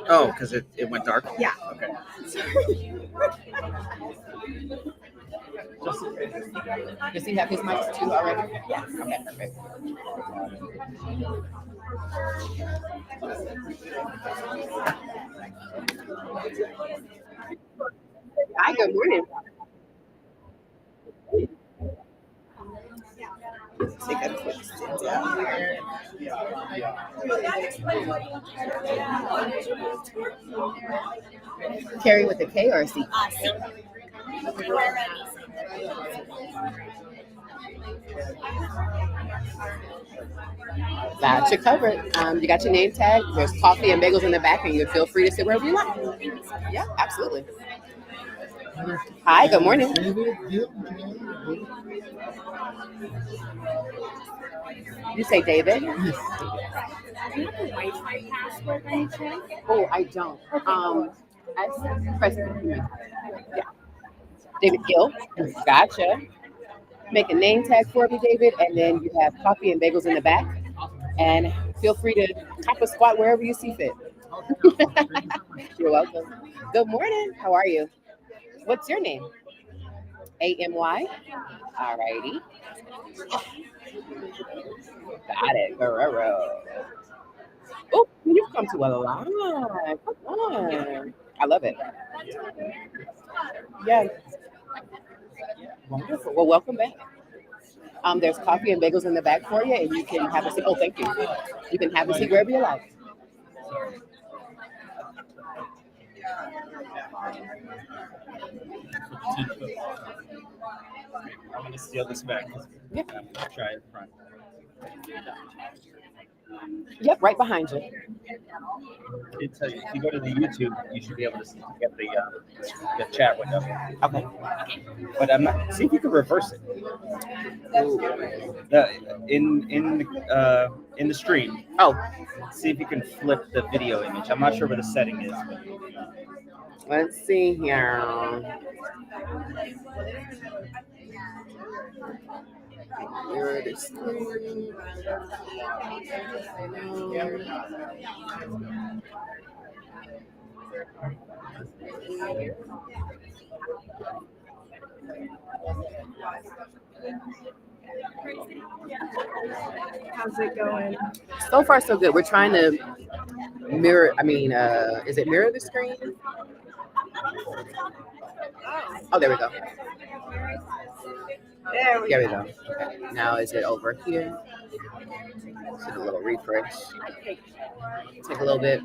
Oh, because it went dark? Yeah. Okay. Does he have his mics too already? Yes. Okay, perfect. Hi, good morning. Take a quick sit down here. Carrie with a K or a C? Got you covered. You got your name tag. There's coffee and bagels in the back, and you feel free to sit wherever you like. Yeah, absolutely. Hi, good morning. You say David? Do you have a Wi-Fi password by any chance? Oh, I don't. As president. Yeah. David Gill. Gotcha. Make a name tag for me, David, and then you have coffee and bagels in the back. And feel free to hop a spot wherever you see fit. You're welcome. Good morning. How are you? What's your name? AMY. All righty. Got it. Guerrero. Oh, you've come to a lot. Come on. I love it. Yeah. Wonderful. Well, welcome back. There's coffee and bagels in the back for you, and you can have a seat. Oh, thank you. You can have a seat wherever you like. I'm going to steal this back. Yeah. I'm going to try it front. Yep, right behind you. If you go to the YouTube, you should be able to get the chat window. Okay. But I'm not. See if you can reverse it. In the stream. Oh, See if you can flip the video image. I'm not sure where the setting is. But let's see here. Here it is. How's it going? So far, so good. We're trying to mirror. Is it mirror the screen? Oh, there we go. There we There we go. go. Okay. Now is it over here? Just a little refresh. Take a little bit.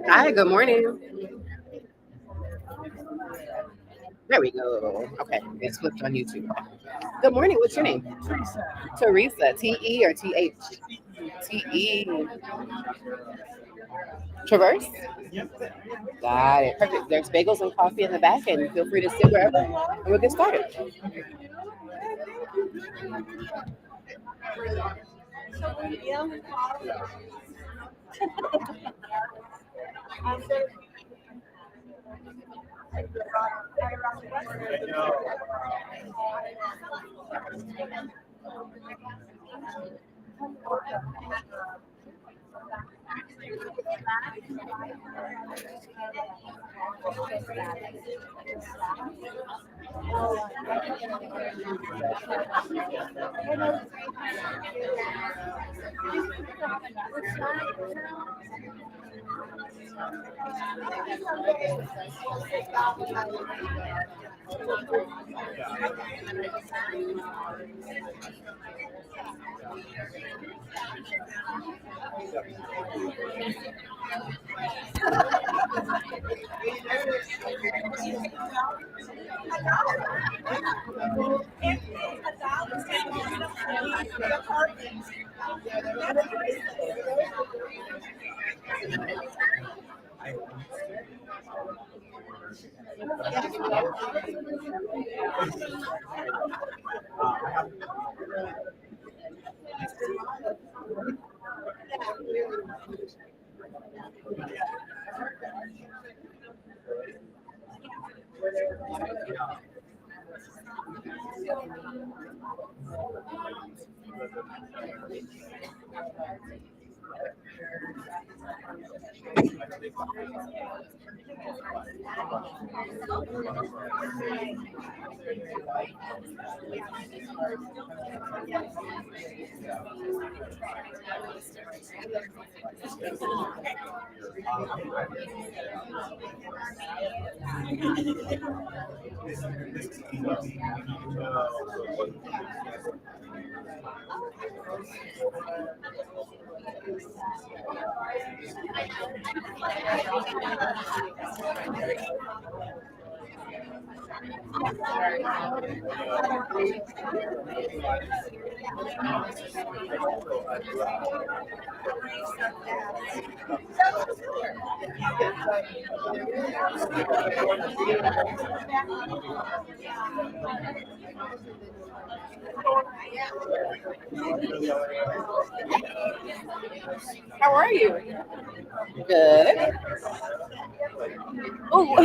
Hi, good morning. There we go. Okay, it's flipped on YouTube. Good morning. What's your name? Teresa. T-E or T-H? T-E. Traverse? Got it. Perfect. There's bagels and coffee in the back, and feel free to sit wherever, and we'll get started. How are you? Good. Oh.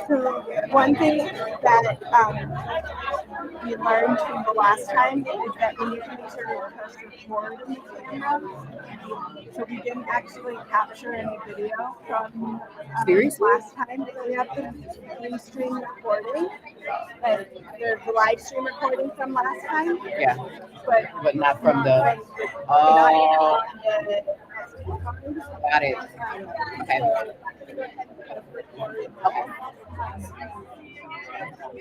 So one thing that we learned from the last time is that we need to be sure to press record in the camera. So we didn't actually capture any video from Seriously? last time. We have the restream recording, like the live stream recording from last time, Yeah, but not from the. not Oh, from the got it. Okay. Okay.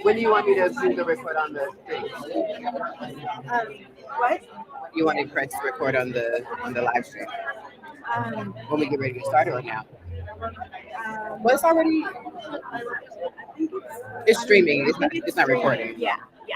When do you want me to do the record on the thing? what? You want to press record on the live stream when we get ready to get started or now? Well, it's already. It's streaming. It's not recording. Yeah, yeah.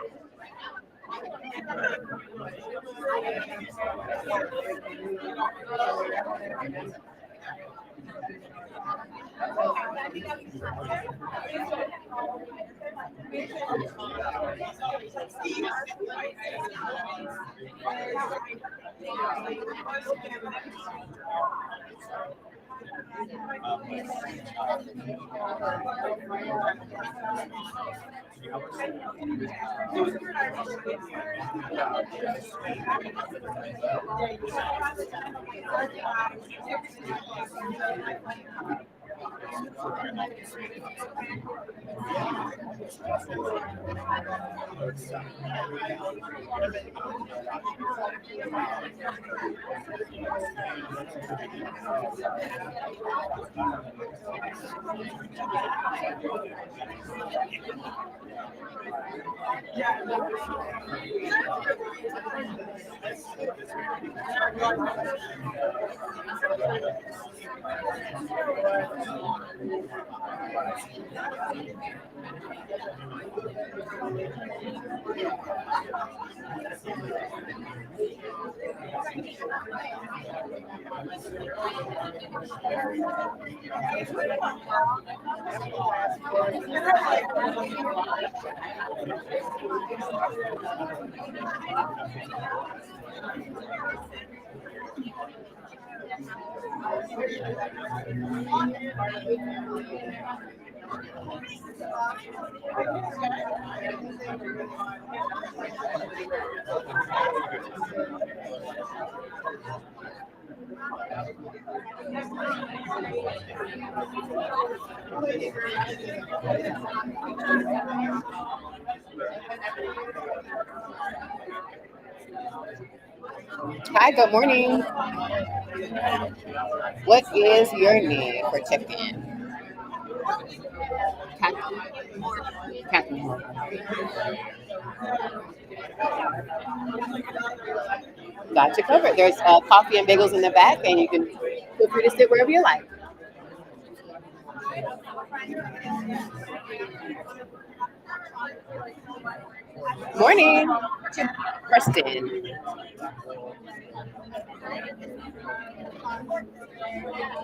Hi, good morning. What is your name for check-in? Catherine. Got you covered. There's coffee and bagels in the back, and you can feel free to sit wherever you like. Morning, Preston.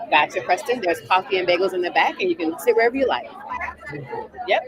Gotcha, Preston. There's coffee and bagels in the back, and you can sit wherever you like. Yep.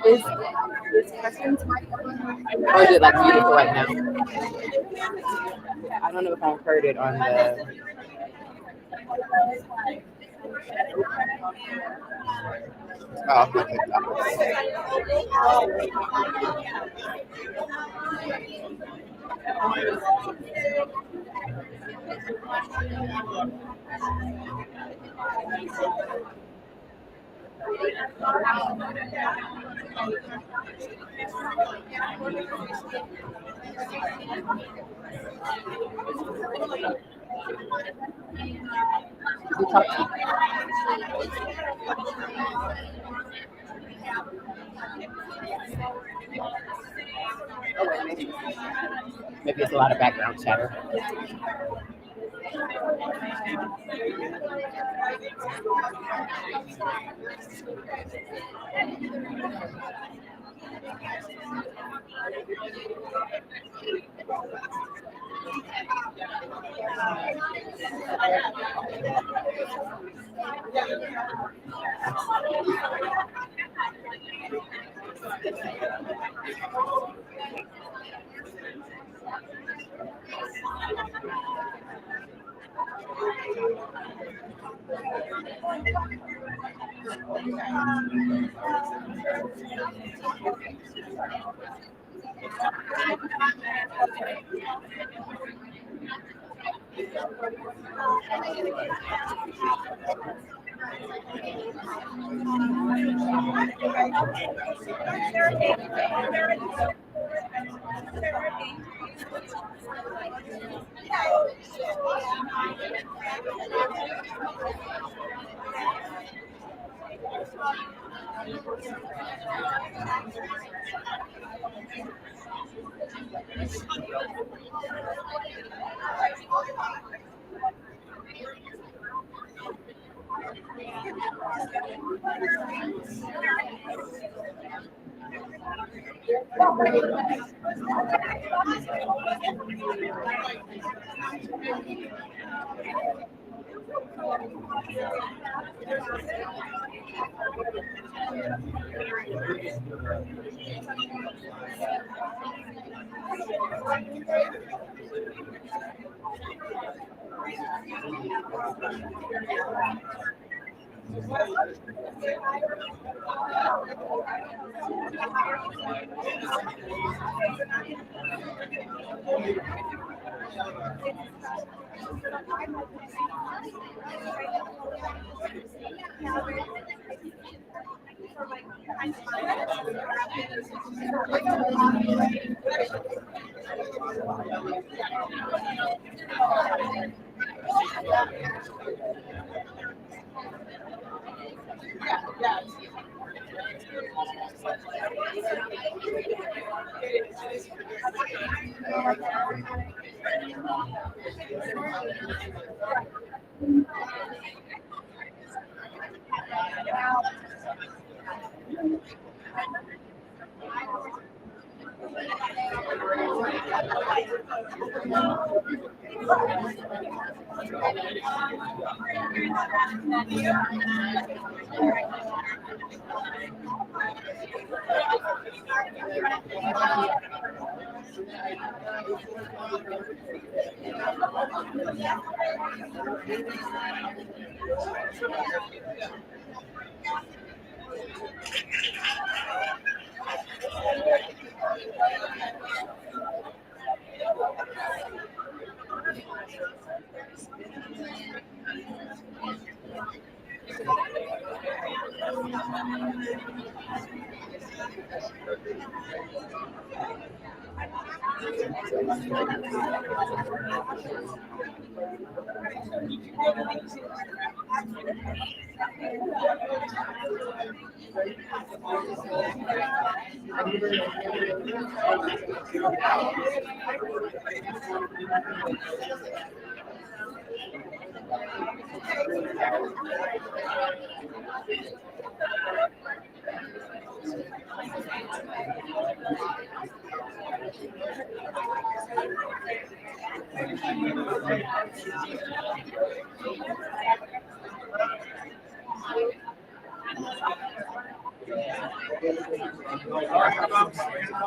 Is Preston's mic on? Or is it like muted for right now? I don't know if I heard it on the. Oh, okay. We talked to oh, wait, maybe it's a lot of background chatter.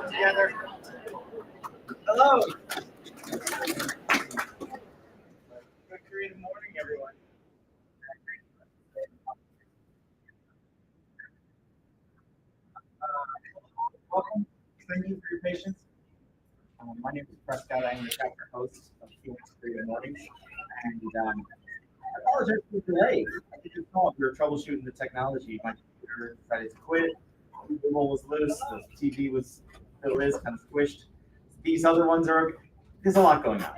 Together. Hello. Good creative morning, everyone. welcome. Thank you for your patience. My name is Prescott. I'm the chapter host of CreativeMornings. And I apologize for the delay. I did just call. We were troubleshooting the technology. My computer decided to quit. The cable was loose. The TV was still is kind of squished. These other ones are. There's a lot going on.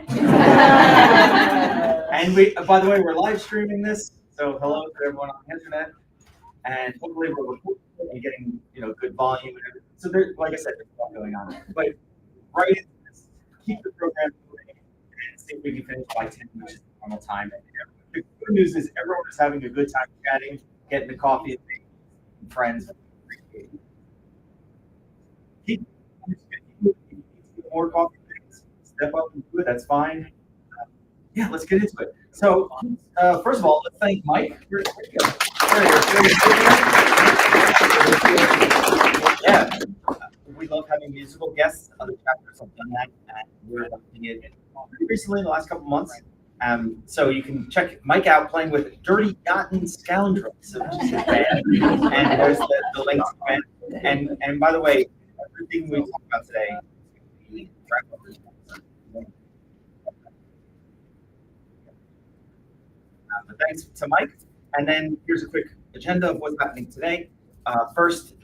And we, by the way, we're live streaming this. So hello to everyone on the internet. And hopefully we're recording and getting good volume and everything. So there, like I said, there's a lot going on. But right into this, keep the program moving and see if we can finish by 10, which is the normal time. And the good news is everyone is having a good time chatting, getting the coffee and friends. Keep more coffee things. Step up and do it. That's fine. Yeah, let's get into it. So first of all, let's thank Mike. There you go. Yeah, we love having musical guests. Other chapters have done that, and we're doing it pretty recently in the last couple months. So you can check Mike out playing with Dirty Gotten Scoundrels, which is his band, and there's the link to the band. And by the way, everything we talk about today. But thanks to Mike. And then here's a quick agenda of what's happening today. First,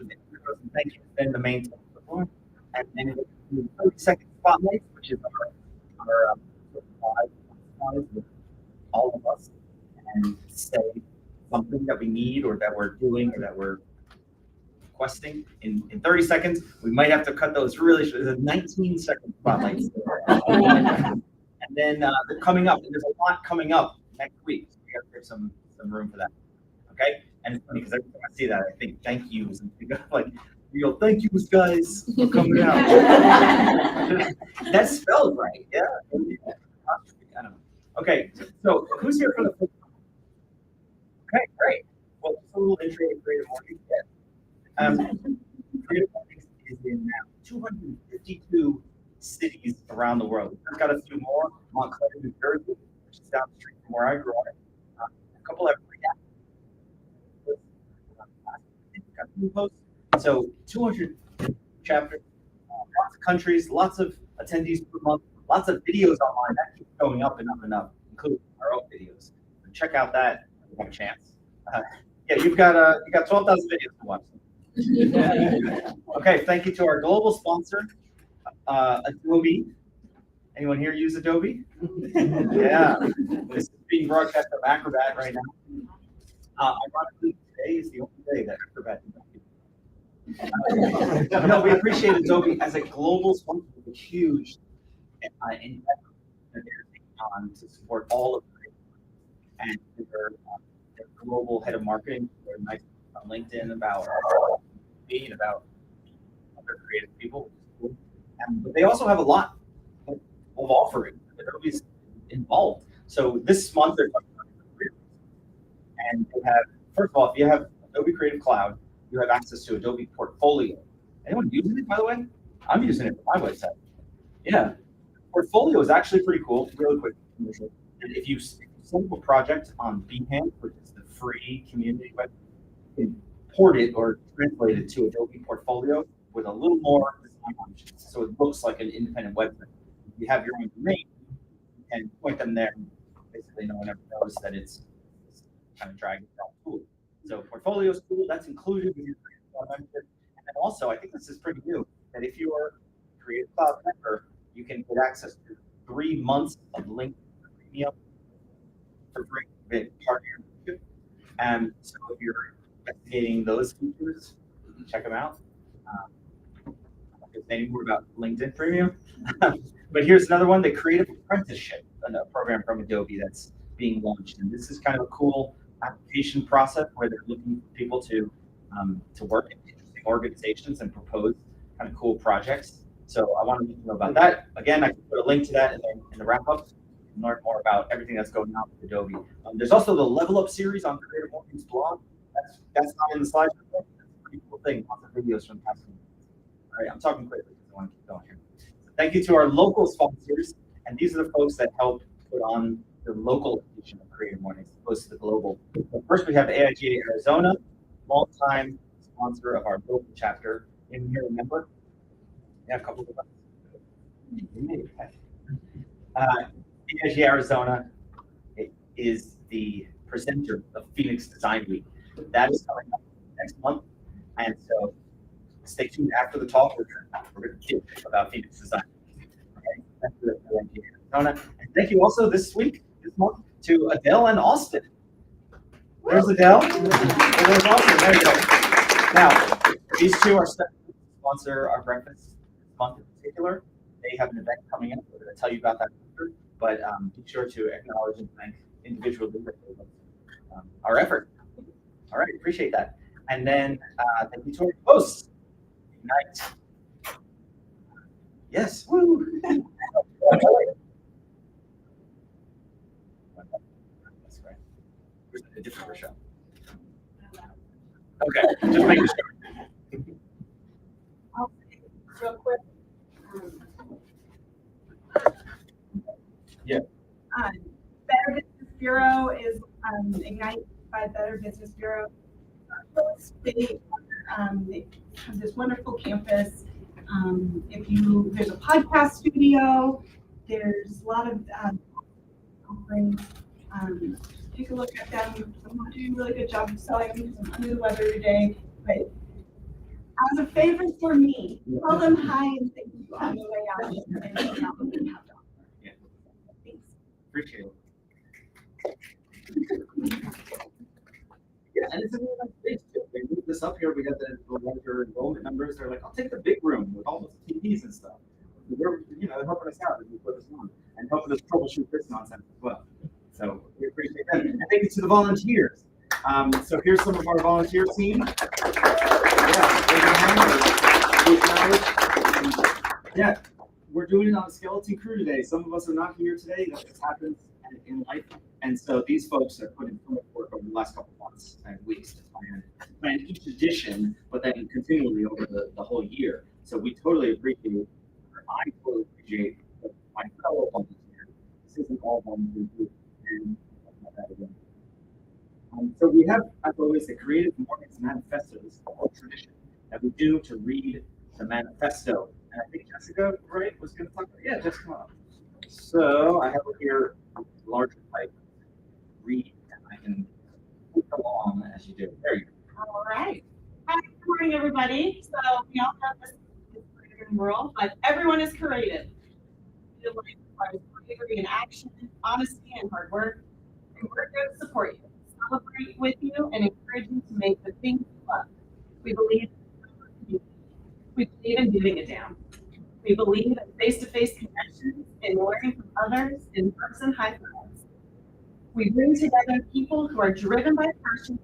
thank you for the main topic. And then 30-second spotlight, which is our with all of us, and say something that we need or that we're doing or that we're requesting in 30 seconds. We might have to cut those really short. There's a 19-second spotlights. And then they're coming up, and there's a lot coming up next week. So we got to give some room for that. Okay? And it's funny because every time I see that, I think thank yous and think like real thank yous, guys, for coming out. That's spelled right. Yeah. I don't know. Okay, so who's here for the first time? Okay, great. Well, just a little intro to CreativeMornings. CreativeMornings is in now 252 cities around the world. We've got a few more. Montclair, New Jersey, which is down the street from where I grew up. A couple every posts. So 200 chapters, lots of countries, lots of attendees per month, lots of videos online. That keeps going up and up and up, including our own videos. So check out that if you have a chance. Yeah, you've got 12,000 videos to watch. Okay, thank you to our global sponsor, Adobe. Anyone here use Adobe? Yeah, this is being broadcast on Acrobat right now. Ironically, today is the only day that Acrobat is not. No, we appreciate Adobe as a global sponsor with a huge endeavor that they're taking on to support all of it. And their global head of marketing, they're nice on LinkedIn about me and about other creative people. But they also have a lot of offering. Adobe's involved. So this month they're talking about career. And they have, first of all, if you have Adobe Creative Cloud, you have access to Adobe Portfolio. Anyone using it, by the way? I'm using it for my website. Yeah. Portfolio is actually pretty cool. Really quick. And if you send a project on Behance, which is the free community web, you can port it or translate it to Adobe Portfolio with a little more design options. So it looks like an independent website. If you have your own domain, you can point them there. Basically, no one ever knows that it's kind of drag and drop tool. So Portfolio is cool. That's included with your Creative Cloud membership. And then also, I think this is pretty new, that if you're a Creative Cloud member, you can get access to 3 months of LinkedIn Premium for free. Part of your membership. And so if you're investigating those features, check them out. I'm not going to say any more about LinkedIn Premium. But here's another one, the Creative Apprenticeship, a program from Adobe that's being launched. And this is kind of a cool application process where they're looking for people to work in interesting organizations and propose kind of cool projects. So I wanted to know about that. Again, I can put a link to that in the wrap up. You can learn more about everything that's going on with Adobe. There's also the Level Up series on CreativeMornings blog. That's not in the slides. That's a pretty cool thing. Lots of videos from past weeks. All right, I'm talking quickly because I want to keep going here. So thank you to our local sponsors, and these are the folks that help put on the local edition of CreativeMornings, as opposed to the global. So first, we have AIGA Arizona, longtime sponsor of our local chapter. Anyone here remember? Yeah, a couple of us. PNG Arizona is the presenter of Phoenix Design Week. That is coming up next month, and so stay tuned after the talk. We're going to talk about Phoenix Design. Okay, that's the PNG Arizona, and thank you also this month to Adele and Austin. There's Adele. There's Austin. There you go. Now, these two are set to sponsor our breakfast this month in particular. They have an event coming up. We're going to tell you about that later, but be sure to acknowledge and thank individually our effort. All right, appreciate that. And then thank you to our hosts. Ignite. Yes. Woo. That's right. There's a different show. Okay, just making sure. I'll say real quick. Yeah. Better Business Bureau is Ignite by Better Business Bureau. They have this wonderful campus. There's a podcast studio. There's a lot of offerings. Take a look at them. I'm not doing a really good job of selling them because I'm under the weather today. But as a favor for me, tell them hi and thank you on the way out. Yeah. Thanks. Appreciate it. Yeah, and it's a really nice space too. They moved this up here. We got the larger enrollment numbers. They're like, I'll take the big room with all the TVs and stuff. They're helping us out as we put this on and helping us troubleshoot this nonsense as well. So we appreciate that. And thank you to the volunteers. So here's some of our volunteer team. Yeah, we're doing it on a skeleton crew today. Some of us are not here today. That just happens in life. And so these folks are putting so much work over the last couple of months and weeks to plan each edition, but then continually over the whole year. So we totally appreciate, I totally appreciate my fellow volunteers. This isn't all volunteer group, and that again. So we have, as always, the Creative Mornings Manifesto. This is a whole tradition that we do to read the manifesto. And I think Jessica, right, was going to talk about. Yeah, Jessica, come on. So I have here a larger type. Read, and I can move along as you do. There you go. All right. Hi, good morning, everybody. So we all have this creative world, but everyone is creative. It requires bravery and action, honesty and hard work. And we're here to support you, celebrate with you, and encourage you to make the things you love. We believe in doing it down. We believe in face-to-face connections and learning from others in person high fives. We bring together people who are driven by passion,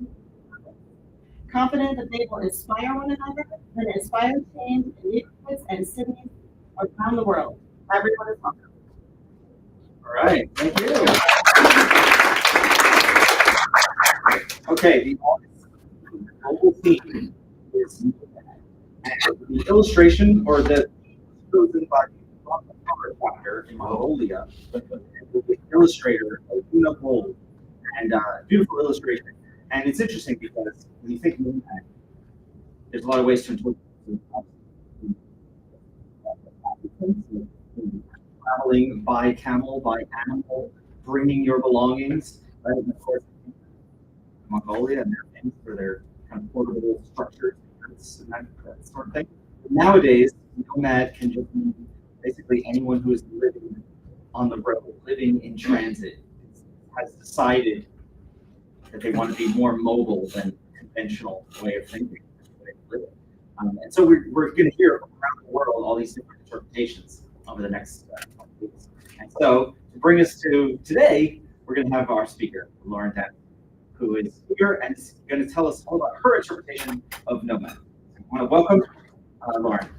confident that they will inspire one another and inspire change in neighborhoods and cities around the world. Everyone is welcome. All right, thank you. Okay, the global theme is the illustration or the chosen by the doctor in Mongolia, the illustrator Una Gold, and beautiful illustration. And it's interesting because when you think Nomad, there's a lot of ways to interpret traveling by camel, by animal, bringing your belongings, right? And of course, Mongolia, and they're famous for their kind of portable structures and that sort of thing. But nowadays, nomad can just mean basically anyone who is living on the road, living in transit, has decided that they want to be more mobile than conventional way of thinking. And so we're going to hear around the world all these different interpretations over the next couple weeks. And so to bring us to today, we're going to have our speaker, Lauren Danuser, who is here and is going to tell us all about her interpretation of Nomad. I want to welcome Lauren.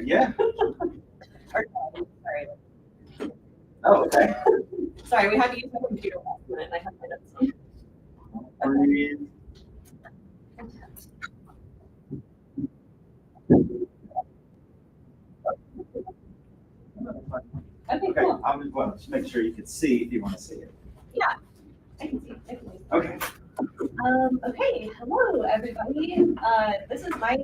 Yeah. Sorry. Oh, okay. Sorry, we had to use my computer last minute and I have my notes on. Okay, Okay, cool. I'm just want to make sure you can see if you want to see it. Yeah, I can see. I can see. Okay. Okay, hello everybody. This is my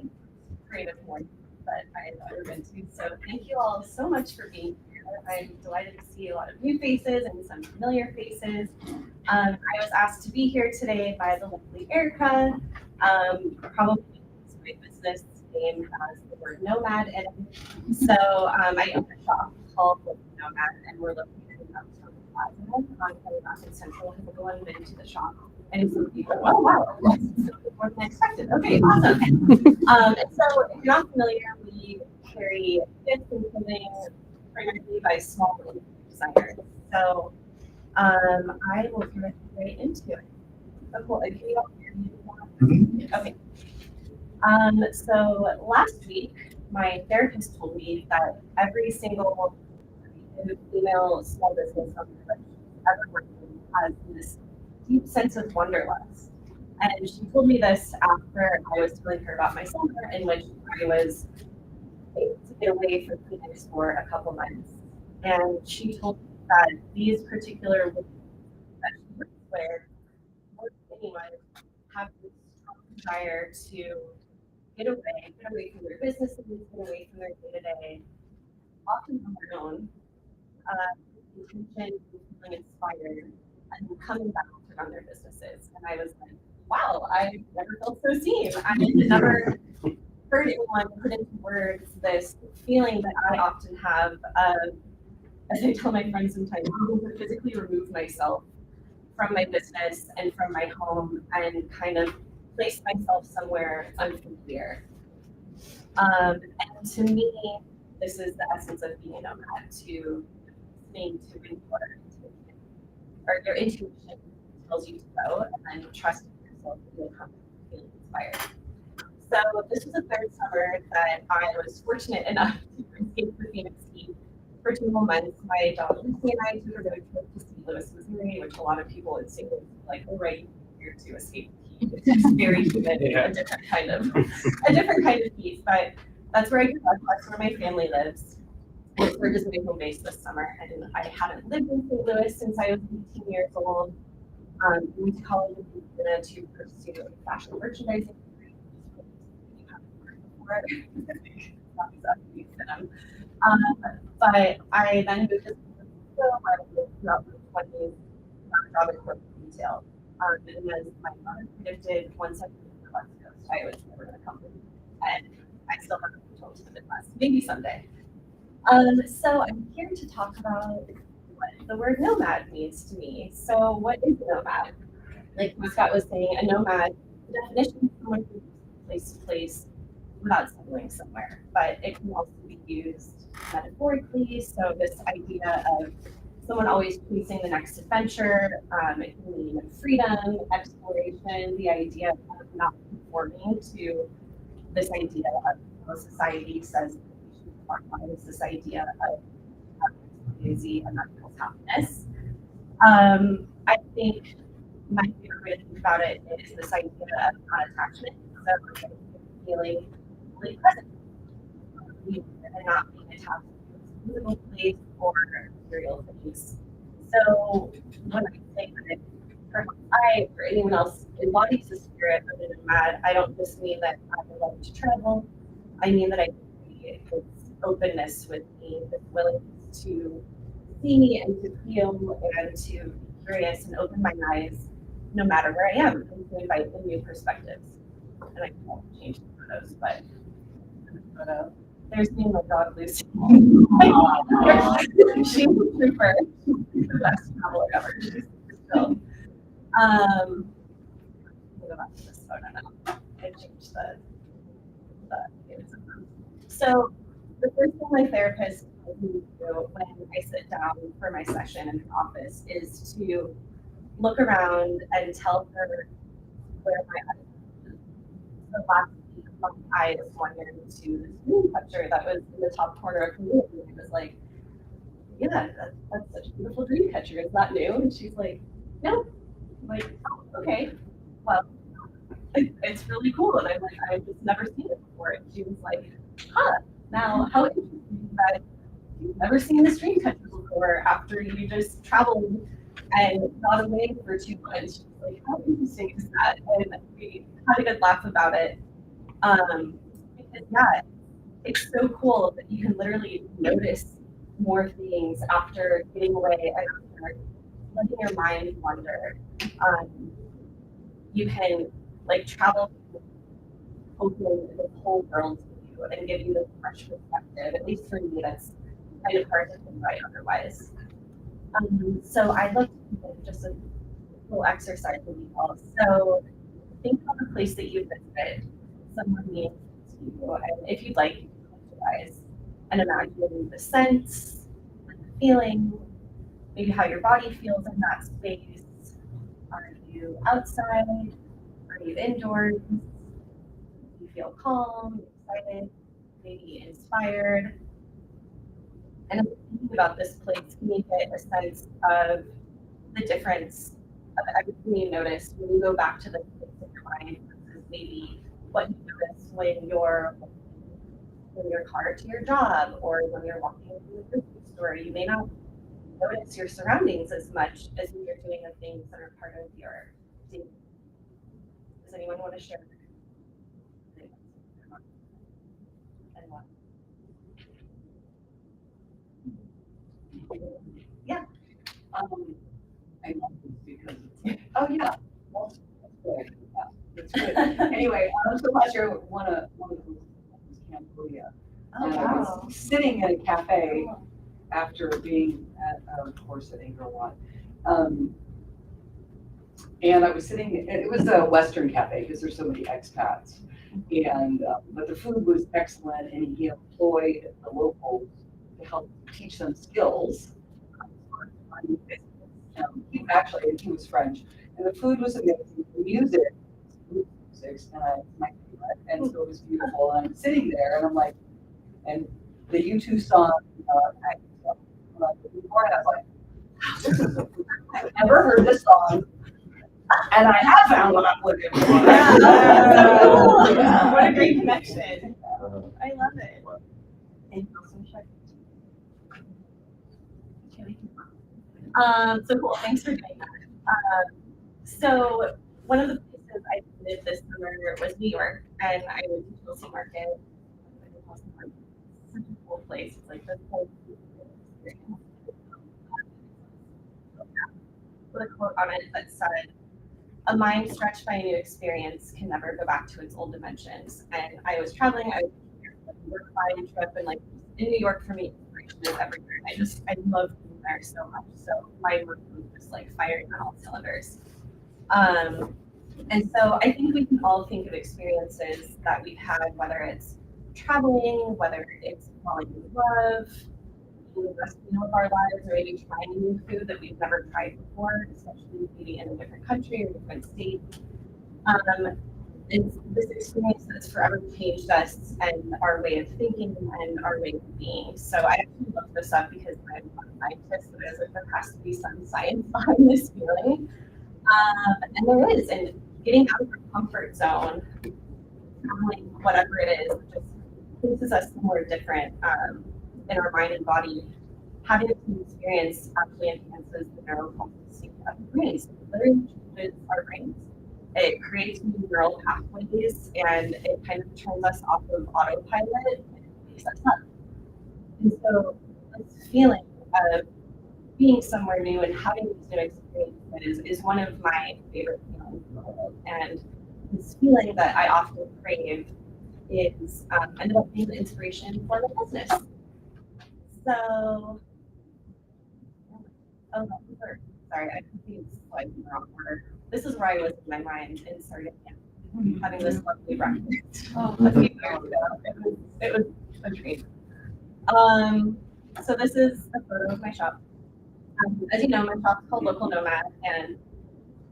creative morning that I've ever been to. So thank you all so much for being here. I'm delighted to see a lot of new faces and some familiar faces. I was asked to be here today by the lovely Erica. Probably my business name has the word nomad in it. So I own a shop called Local Nomad, and we're located in Uptown Plaza on 29th and Central. Have a go into the shop. And some people, oh wow, that's more than I expected. Okay, awesome. And so if you're not familiar, we carry gifts and clothing primarily by small designers. So I will get right into it. Oh, cool. Can you all hear me? Okay. So last week, my therapist told me that every single female small business owner that she's ever worked with has this deep sense of wanderlust. And she told me this after I was telling her about my summer in which I was able to get away from Phoenix for a couple months. And she told me that these particular women that she works with, more than anyone, have this strong desire to get away from their businesses, get away from their day-to-day, often on their own, intention, feeling inspired, and coming back to run their businesses. And I was like, wow, I never felt so seen. I never heard anyone put into words this feeling that I often have of, as I tell my friends sometimes, needing to physically remove myself from my business and from my home and kind of place myself somewhere unfamiliar. And to me, this is the essence of being a nomad, to listening to your intuition tells you to go, and then trusting yourself and you'll come feeling inspired. So this was the third summer that I was fortunate enough to escape the Phoenix heat for 2 whole months. My dog Lucy and I took a road trip to St. Louis, Missouri, which a lot of people would say was like, oh right, you're here to escape the heat. It's just very humid, a different kind of heat. But that's where I grew up. That's where my family lives. We're just my home base this summer, and I hadn't lived in St. Louis since I was 18 years old. Went to college in Indiana to pursue a fashion merchandising degree. But I then moved to San Francisco, where I lived throughout my 20s, got a job in corporate retail. And as my mother predicted, once I moved to the West Coast, I was never going to come home. And I still haven't been told to the Midwest. Maybe someday. So I'm here to talk about what the word nomad means to me. So what is a nomad? Like Scott was saying, a nomad, the definition is someone who moves from place to place without settling somewhere, but it can also be used metaphorically. So this idea of someone always chasing the next adventure, it can mean freedom, exploration, the idea of not conforming to this idea of how society says is this idea of easy and that equals happiness. I think my favorite way to think about it is this idea of non-attachment. So feeling really present and not being attached to a physical place or material things. So when I say that I or anyone else embodies the spirit of a nomad, I don't just mean that I love to travel. I mean that I this openness with me, this willingness to see and to feel and to be curious and open my eyes no matter where I am and to invite in new perspectives. And I can change the photos, but there's me and my dog Lucy. She's a trooper. She's the best traveler ever. She's still. Go back to this photo now. I changed the So the first thing my therapist tells me to do when I sit down for my session in her office is to look around and tell her where my eyes are. So last week, my eyes wandered to this dream catcher that was in the top corner of her room. And I was like, yeah, that's such a beautiful dream catcher. Is that new? And she's like, no. I'm like, oh, okay. Well, it's really cool. And I'm like, I've just never seen it before. And she was like, huh, now how interesting that you've never seen this dream catcher before. or after you just traveled and got away for 2 months. Like, how interesting is that? And we had a good laugh about it. Because yeah, it's so cool that you can literally notice more things after getting away and after letting your mind wander. You can like travel, open the whole world to you and give you this fresh perspective. At least for me, that's kind of hard to think about otherwise. So I'd like to do just a little exercise with you all. So think of a place that you visited, someone meaningful to you, and if you'd like, you can close your eyes and imagine the sense, the feeling, maybe how your body feels in that space. Are you outside? Are you indoors? Do you feel calm, excited, maybe inspired? And I'm thinking about this place, can you get a sense of the difference of everything you notice when you go back to the place in your mind versus maybe what you notice when you're in your car to your job or when you're walking to the grocery store? You may not notice your surroundings as much as when you're doing the things that are part of your day. Does anyone want to share? And what? Yeah. I love this because it's oh yeah, well, that's good. Anyway, so last year one of those was Cambodia. Oh, And I wow. was sitting in a cafe after being at a course at Angkor Wat. And I was sitting, and it was a Western cafe because there's so many expats. And but the food was excellent, and he employed the locals to help teach them skills. He was French, and the food was amazing. The music, and my favorite, and so it was beautiful. And I'm sitting there, and I'm like, and the U2 song, before I was like, I've never heard this song, and I have found what I'm looking for. Yeah. What a great connection. I love it. So cool. Thanks for doing that. So one of the places I visited this summer was New York, and I went to Chelsea Market. Such a cool place. It's like this whole experience. With a quote on it that said, "A mind stretched by a new experience can never go back to its old dimensions." And I was traveling. I was work flying trip, and like in New York for me, inspiration is everywhere. I love being there so much. So my work was just like firing on all cylinders. And so I think we can all think of experiences that we've had, whether it's traveling, whether it's falling in love, being the best meal of our lives, or maybe trying new food that we've never tried before, especially maybe in a different country or different state. It's this experience that's forever changed us and our way of thinking and our way of being. So I actually looked this up because I'm not a scientist, but I was like, there has to be some science behind this feeling. And there is, and getting out of our comfort zone, traveling, whatever it is, just places us somewhere different in our mind and body. Having this experience actually enhances the neuroplasticity of the brain. So it literally changes our brains. It creates new neural pathways, and it kind of turns us off of autopilot and wakes us up. And so this feeling of being somewhere new and having these new experiences is one of my favorite feelings in the world. And this feeling that I often crave is ended up being the inspiration for the business. So, sorry, I confused slides in the wrong order. This is where I was in my mind and started having this lovely breakfast a few years ago. It was a dream. So this is a photo of my shop. As you know, my shop is called Local Nomad, and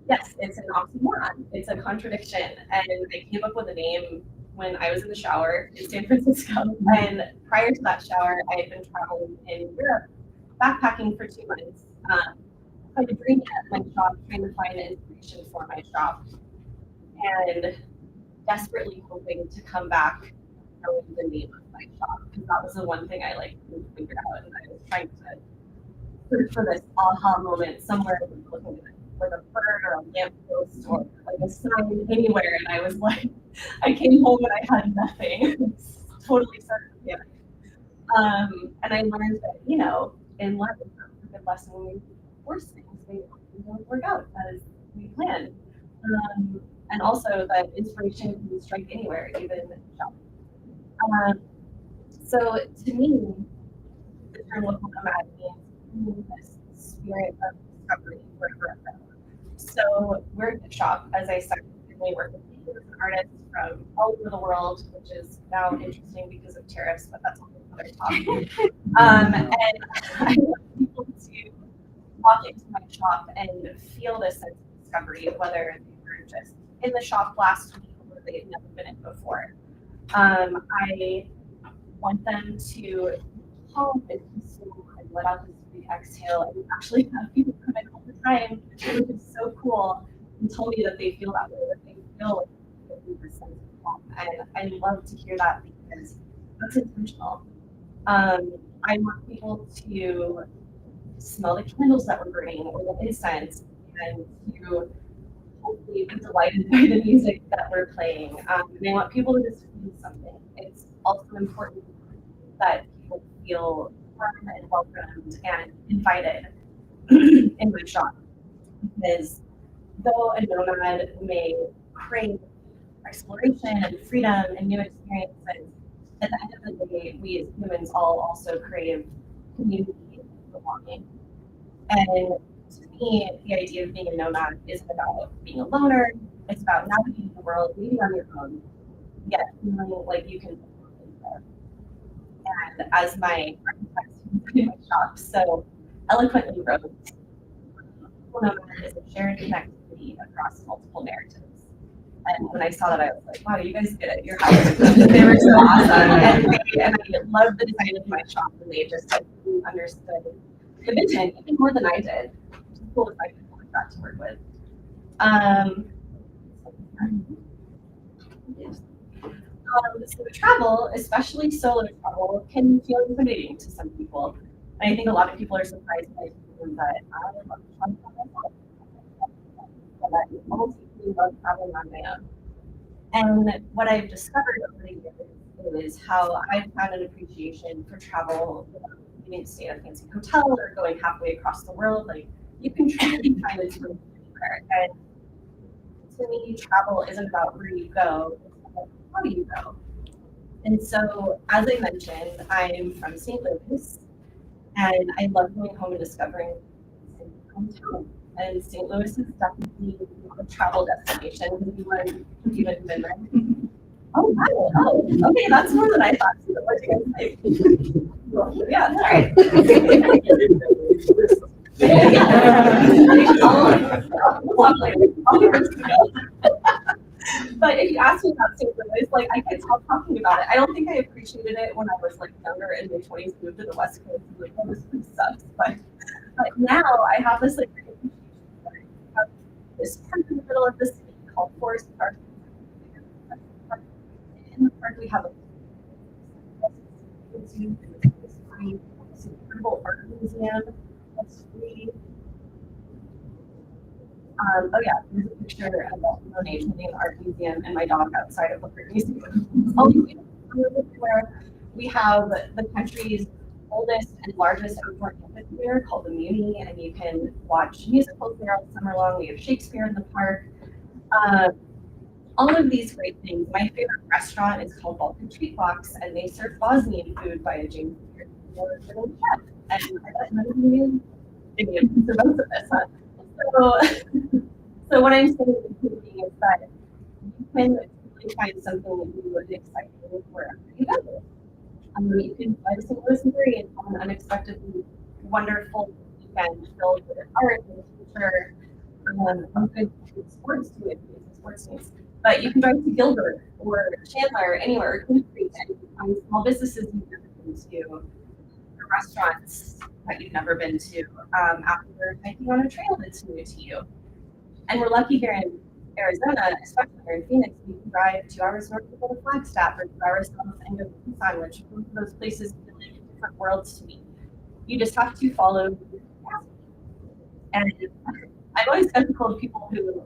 yes, it's an oxymoron. It's a contradiction, and I came up with a name when I was in the shower in San Francisco. And prior to that shower, I had been traveling in Europe, backpacking for 2 months. I had dreamed at my shop, trying to find inspiration for my shop, and desperately hoping to come back knowing the name of my shop, because that was the one thing I couldn't figure out, and I was trying to search for this aha moment somewhere, looking at like a bird or a lamppost or like a sign anywhere, and I was like, I came home and I had nothing. It's totally started to panic. And I learned that, you know, in life, it's a good lesson when we force things, they don't work out as we planned. And also that inspiration can strike anywhere, even in the shop. So to me, the term local nomad means this spirit of discovery wherever I go. So we're a gift shop, as I said, and we work with painters and artists from all over the world, which is now interesting because of tariffs, but that's a whole other topic. And I want people to walk into my shop and feel this sense of discovery, whether they were just in the shop last week or they've never been in before. I want them to home and consume and let out this big exhale. And we actually have people come in all the time, which is so cool, and tell me that they feel that way, that they feel like they sense of home. And I love to hear that because that's intentional. I want people to smell the candles that we're burning or the incense, and to hopefully be delighted by the music that we're playing. And I want people to just feel something. It's also important that people feel warm and welcomed and invited in my shop. Because though a nomad may crave exploration and freedom and new experiences, at the end of the day, we as humans all also crave community and belonging. And to me, the idea of being a nomad isn't about being a loner. It's about navigating the world, maybe on your own, yet feeling like you can live there. And as my architect in my shop so eloquently wrote, local nomad is a shared connectivity across multiple narratives. And when I saw that, I was like, wow, you guys get it. You're hired. They were so awesome. And I loved the design of my shop, and they just understood the vision even more than I did. It's cool if I could like that to work with. So travel, especially solo travel, can feel intimidating to some people. And I think a lot of people are surprised by that I love travel by myself. But I almost equally love traveling on my own. And what I've discovered over the years is how I've found an appreciation for travel without needing to stay at a fancy hotel or going halfway across the world. Like, you can truly find a tour anywhere. And to me, travel isn't about where you go, it's about how do you go. And so, as I mentioned, I'm from St. Louis, and I love going home and discovering my hometown. And St. Louis is definitely a travel destination. Have you even been there? Oh, wow. Oh, okay, that's more than I thought. So what do you guys think? Well, yeah, all right. But if you ask me about St. Louis, like, I can't stop talking about it. I don't think I appreciated it when I was like younger in my 20s, moved to the West Coast, and like, oh, this place sucks. But now I have this like appreciation for it. We have this park in the middle of the city called Forest Park. In the park, we have a zoo, this free, this incredible art museum that's free. Oh yeah, there's a picture of Monet holding an art museum and my dog outside of the art museum. Where we have the country's oldest and largest outdoor amphitheater called the Muni, and you can watch musicals there all summer long. We have Shakespeare in the park. All of these great things. My favorite restaurant is called Balkan Street Walks, and they serve Bosnian food by a James Beard chef. And I bet none of you knew any of both of this, huh? So what I'm saying is that you can really find something that you would excite you wherever you go. You can fly to St. Louis, Missouri, and have an unexpectedly wonderful weekend filled with art and culture, good sports to it, sports news. But you can drive to Gilbert or Chandler, anywhere, or Coon Creek, and you can find small businesses you've never been to, restaurants that you've never been to, after hiking on a trail that's new to you. And we're lucky here in Arizona, especially here in Phoenix, we can drive 2 hours north to go to Flagstaff or 2 hours south and go to Tucson, which both of those places feel like different worlds to me. You just have to follow And I'm always skeptical of people who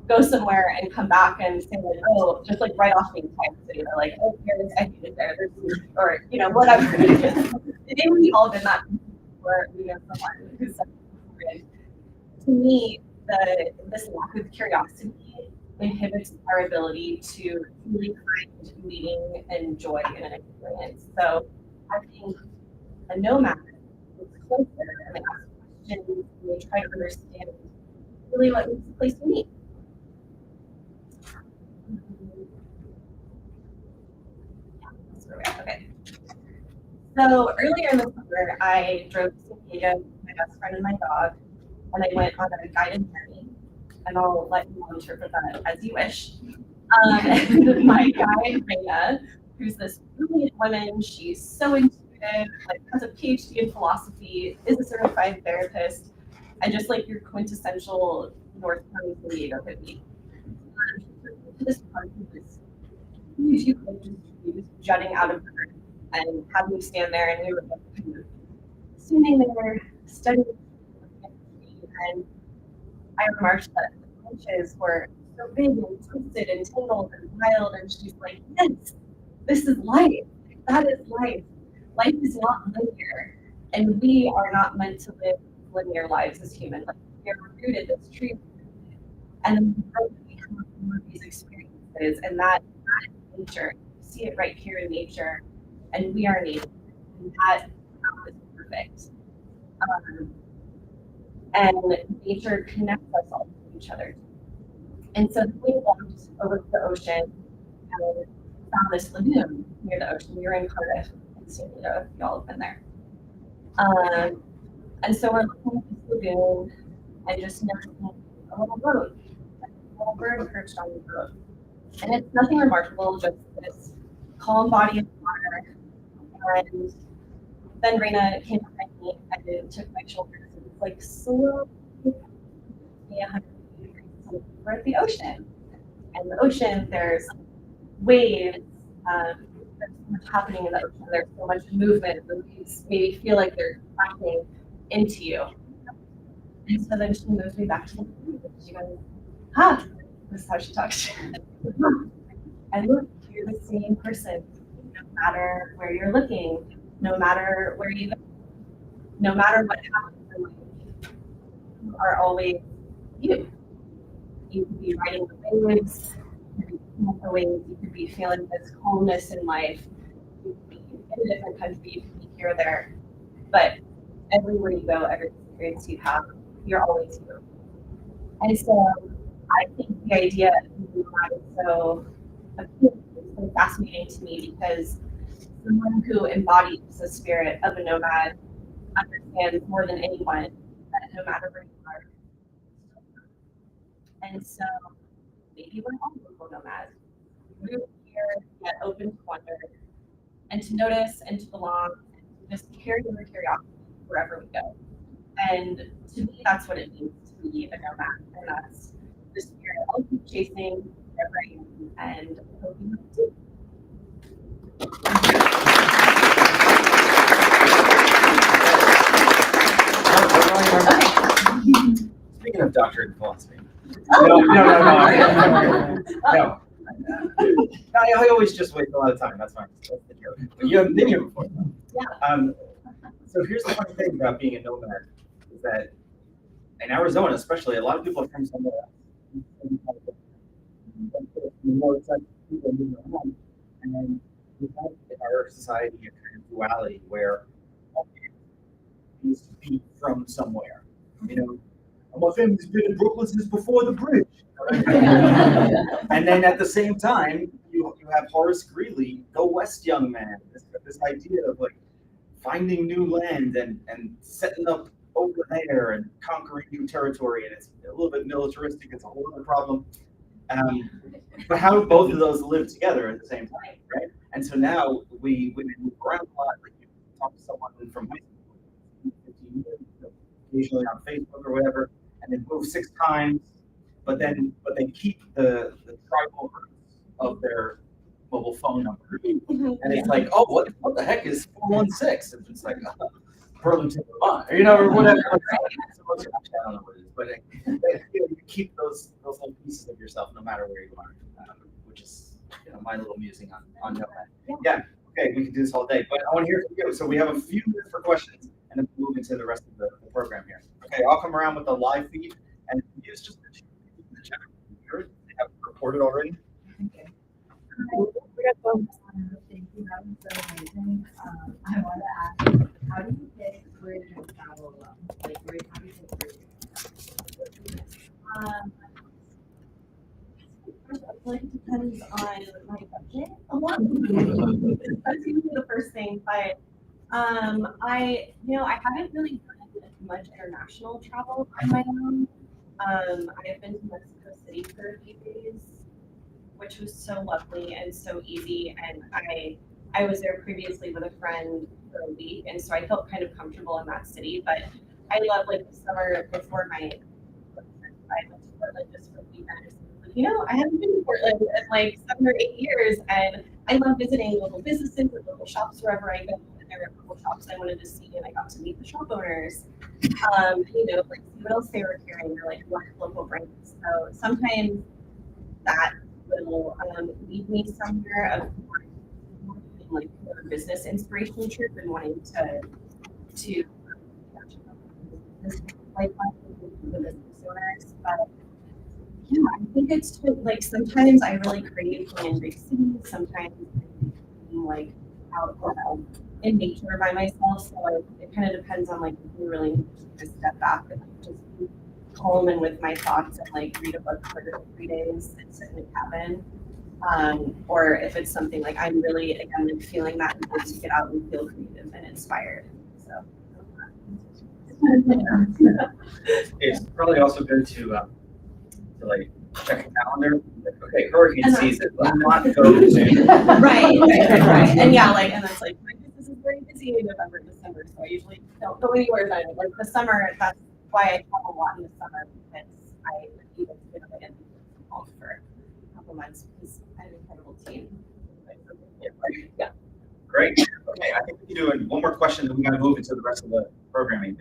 go somewhere and come back and say like, oh, just like right off being time city, they're like, oh, here's I hate it there, or you know, whatever. Maybe we all did that before we know someone who's such a to me, this lack of curiosity inhibits our ability to really find meaning and joy in an experience. So I think a nomad is closer and they ask questions and they try to understand really what makes a place unique. Okay. So earlier in the summer, I drove to San Diego with my best friend and my dog, and I went on a guided journey. And I'll let you all interpret that as you wish. And my guide, Reina, who's this brilliant woman, she's so intuitive, like has a PhD in philosophy, is a certified therapist, and just like your quintessential North County San Diego hippie. To this park with this huge eucalyptus trees jutting out of the earth and having me stand there, and we were like kind of standing there studying, and I remarked that the branches were so big and twisted and tangled and wild, and she's like, yes, this is life. That is life. Life is not linear, and we are not meant to live linear lives as humans. Like, we are rooted this tree, and then we have more of these experiences, and that is nature. You see it right here in nature, and we are nature, and that is perfect. And nature connects us all to each other. And so we walked over to the ocean and found this lagoon near the ocean. We were in Cardiff, in San Diego, if y'all have been there. And so we're looking at this lagoon and just noticing a little boat, a little bird perched on the boat. And it's nothing remarkable, just this calm body of water. And then Reina came behind me and took my shoulders and was like, slowly me 180 degrees we're at the ocean. And the ocean, there's waves, there's so much happening in the ocean, there's so much movement, the waves maybe feel like they're crashing into you. And so then she moves me back to the beach. She goes, huh, this is how she talks. And look, you're the same person, no matter where you're looking, no matter where you go, no matter what happens in life, you are always you. You could be riding the waves, you could be feeling the waves, you could be feeling this calmness in life, you could be in a different country, you could be here or there. But everywhere you go, every experience you have, you're always you. And so I think the idea of being nomad is so appealing, so fascinating to me, because someone who embodies the spirit of a nomad understands more than anyone that no matter where you are. And so maybe we're all local nomads. We're here, yet open to wonder, and to notice, and to belong, and to just carry our curiosity wherever we go. And to me, that's what it means to be a nomad, and that's the spirit I'll keep chasing wherever I am, and I hope you will too. Speaking of doctorate in philosophy. No. I always just waste a lot of time. That's fine. That's the joke. But you haven't been here before. Yeah. So here's the funny thing about being a nomad is that in Arizona, especially, a lot of people are from somewhere else. More excited people moving around, and then we have in our society a kind of duality where needs to be from somewhere. You know, my family's been in Brooklyn since before the bridge. And then at the same time, you have Horace Greeley, "Go West, young man." This idea of like finding new land and setting up over there and conquering new territory, and it's a little bit militaristic. It's a whole other problem. But how do both of those live together at the same time, right? And so now we move around a lot. Like you talk to someone from high school, 15 years, occasionally on Facebook or whatever, and they move 6 times, but they keep the tribal roots of their mobile phone number. And it's like, oh, what the heck is 416? And it's like, Burlington, Vermont, or whatever. So most of I don't know what it is, but you keep those little pieces of yourself no matter where you are, which is my little musing on Nomad. Yeah. Okay, we can do this all day, but I want to hear from you. So we have a few minutes for questions, and then we'll move into the rest of the program here. Okay, I'll come around with the live feed, and use just the chat. They have it recorded already. Okay. Thank you, that was so amazing. I want to ask, how do you pick where to travel alone? Like, how do you pick where to travel? Like depends on my budget a lot. That's usually the first thing. But I haven't really done much international travel on my own. I have been to Mexico City for a few days, which was so lovely and so easy. And I was there previously with a friend for a week, and so I felt kind of comfortable in that city. But I love like the summer before I went to Portland just for a weekend. I haven't been to Portland in like 7 or 8 years, and I love visiting local businesses and local shops wherever I go. And there were a couple shops I wanted to see, and I got to meet the shop owners. Like see what else they were carrying, or like what local brands. So sometimes that will lead me somewhere of like a business inspiration trip and wanting to like the business owners. But yeah, I think it's like sometimes I really crave being in big cities. Sometimes being like out in nature by myself. So it kind of depends on like if you really need to step back and like, just be home and with my thoughts and like read a book for 3 days and sit in a cabin. Or if it's something like I'm really again like feeling that need to get out and feel creative and inspired. So it's probably also good to like check a calendar. Like, okay, hurricane season. Let's not go to. right. And yeah, and that's like my business is very busy in November and December, so I usually don't go anywhere. But like the summer, that's why I travel a lot in the summer, because I even get away and home for a couple months because I have an incredible team. Yeah. Great. Okay, I think we can do one more question, then we got to move into the rest of the programming.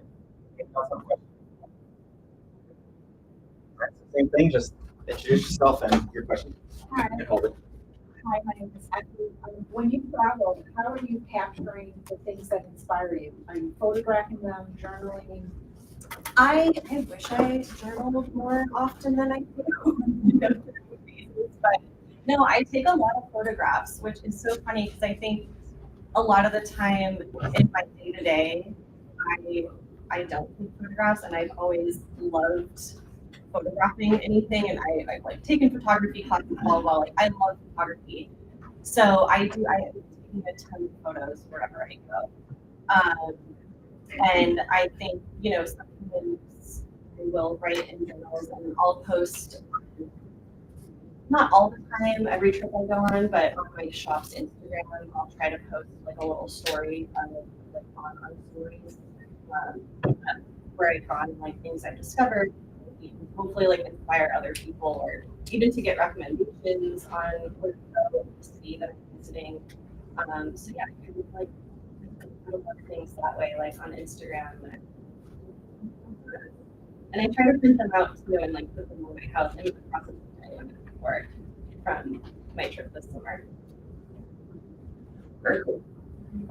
Same thing, just introduce yourself and your question. Hi. Hi, my name is Becky. When you travel, how are you capturing the things that inspire you? Are you photographing them, journaling? I wish I journaled more often than I do. But no, I take a lot of photographs, which is so funny because I think a lot of the time in my day-to-day, I don't take photographs, and I've always loved photographing anything, and I've like taken photography classes as well. Like I love photography, so I am taking a ton of photos wherever I go. And I think sometimes I will write in journals, and I'll post not all the time every trip I go on, but on my shop's Instagram, I'll try to post like a little story like on stories where I've gone, like things I've discovered. Hopefully like inspire other people, or even to get recommendations on where to go, the city that I'm visiting. So yeah, I kind of like things that way, like on Instagram. And I try to print them out too and like put them in my house in the process of work from my trip this summer. Very cool.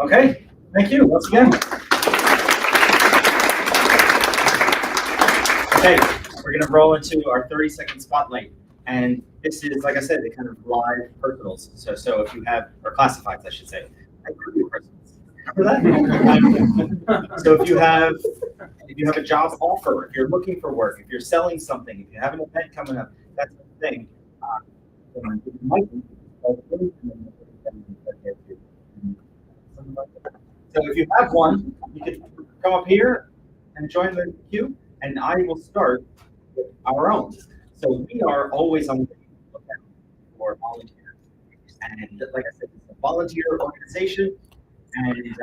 Okay, thank you once again. Okay, we're gonna roll into our 30-second spotlight. And this is, like I said, the kind of live personals. So if you have, or classifieds, I should say. I could do personals. Remember that? So if you have a job offer, if you're looking for work, if you're selling something, if you have an event coming up, that's the thing. So if you have one, you can come up here and join the queue, and I will start with our own. So we are always on the lookout for volunteers. And like I said, it's a volunteer organization, and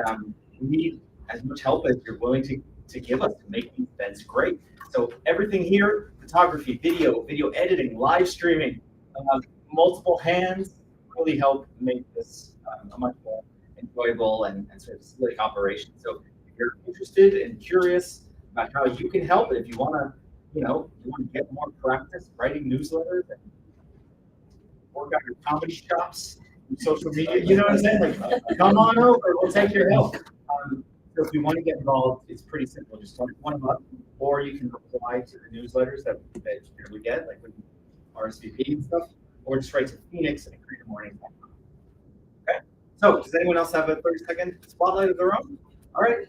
we need as much help as you're willing to give us to make these events great. So everything here, photography, video editing, live streaming, multiple hands really help make this a much more enjoyable and sort of slick operation. So if you're interested and curious about how you can help, and if you want to, you want to get more practice writing newsletters and work out your comedy chops in social media, you know what I'm saying? Like, come on over, we'll take your help. So if you want to get involved, it's pretty simple. Just talk one of us, or you can reply to the newsletters that we get, like with RSVP and stuff, or just write to Phoenix at CreativeMornings.com. Okay. So does anyone else have a 30-second spotlight of their own? All right.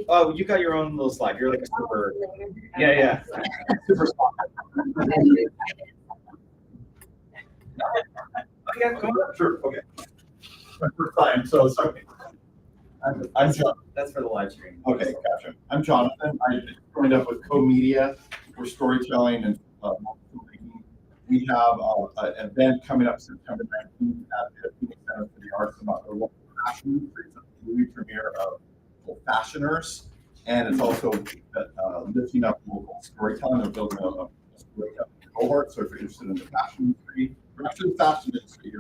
Oh, you got your own little slide. You're like a super. Yeah. Super spotlight. Yeah, go on. Sure, okay. My first time, so sorry. I'm John. That's for the live stream. Okay, gotcha. I'm Jonathan. I joined up with Co-Media for storytelling and filmmaking. We have an event coming up September 19th at the Phoenix Center for the Arts about the local fashion. It's a movie premiere of Fashioners, and it's also lifting up local storytelling and building a storytelling cohort. So if you're interested in the fashion industry, or actually the fashion industry,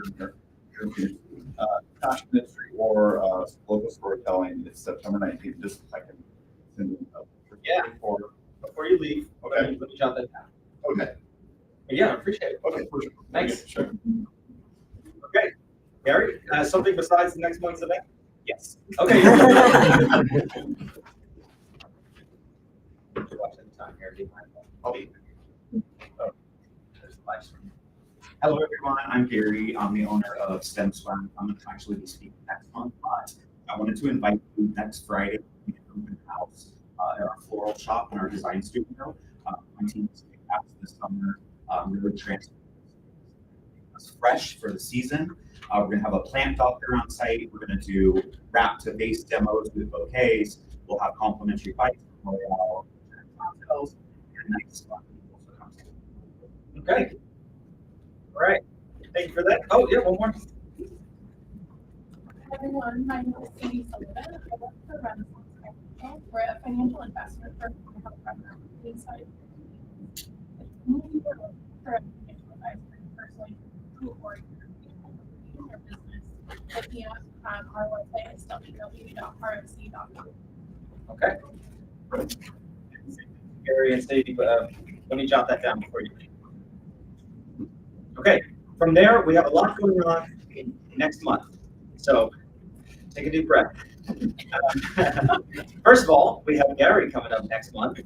fashion industry or local storytelling, it's September 19th. Just I can send it up. Yeah. Before you leave, Okay. let me jot that down. Okay. Yeah, I appreciate it. Okay, for sure. Thanks. Okay, sure. Okay. Gary, something besides the next month's event? Yes. Okay. Watching the time here. I'll be. Oh, there's the live stream. Hello, everyone. I'm Gary. I'm the owner of STEM Square. I'm going to actually be speaking next month, but I wanted to invite you next Friday to an open house at our floral shop in our design studio. My team is getting out this summer, really transforming us fresh for the season. We're going to have a plant doctor on site. We're going to do wrap to base demos with bouquets. We'll have complimentary bites from L'Oreal, cocktails, and nice fun people to come to. Okay. All right. Thank you for that. Oh, yeah, one more. Everyone, my name is Cindy Sullivan. I work for Renaissance Capital. We're a financial investment firm to help run our inside. If you were looking for a financial advisor, personally, who or your business, look me up on our website is www.rfc.com. Okay. Gary and Sadie, let me jot that down before you leave. Okay, from there, we have a lot going on next month. So take a deep breath. First of all, we have Gary coming up next month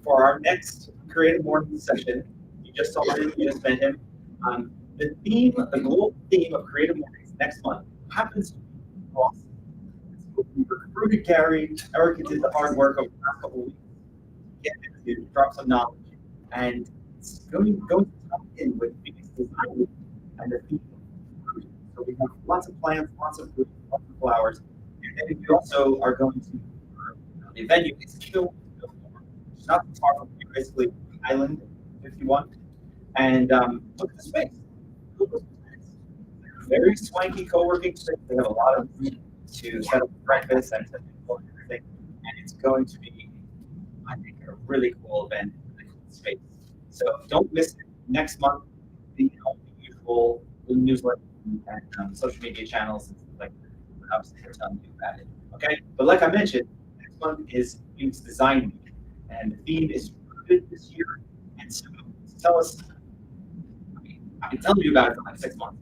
for our next Creative Mornings session. You just saw him, you just met him. The global theme of Creative Mornings next month happens to be awesome. So we recruited Gary. Erica did the hard work over the last couple of weeks. Get him to drop some knowledge. And it's going to come in with Phoenix design and the theme. So we have lots of plants, lots of food, lots of flowers. And we also are going to, the venue is Kill Fillmore, which is not too far from here, basically Island 51. And look at the space. Look at the space. Very swanky co-working space. They have a lot of room to set up breakfast and to do everything. And it's going to be, I think, a really cool event, really cool space. So don't miss it. Next month, the usual newsletter and social media channels and stuff like that. Obviously, they're telling you about it. Okay, but like I mentioned, next month is Phoenix Design Week, and the theme is rooted this year. And so, tell us. I've been telling you about it for like 6 months,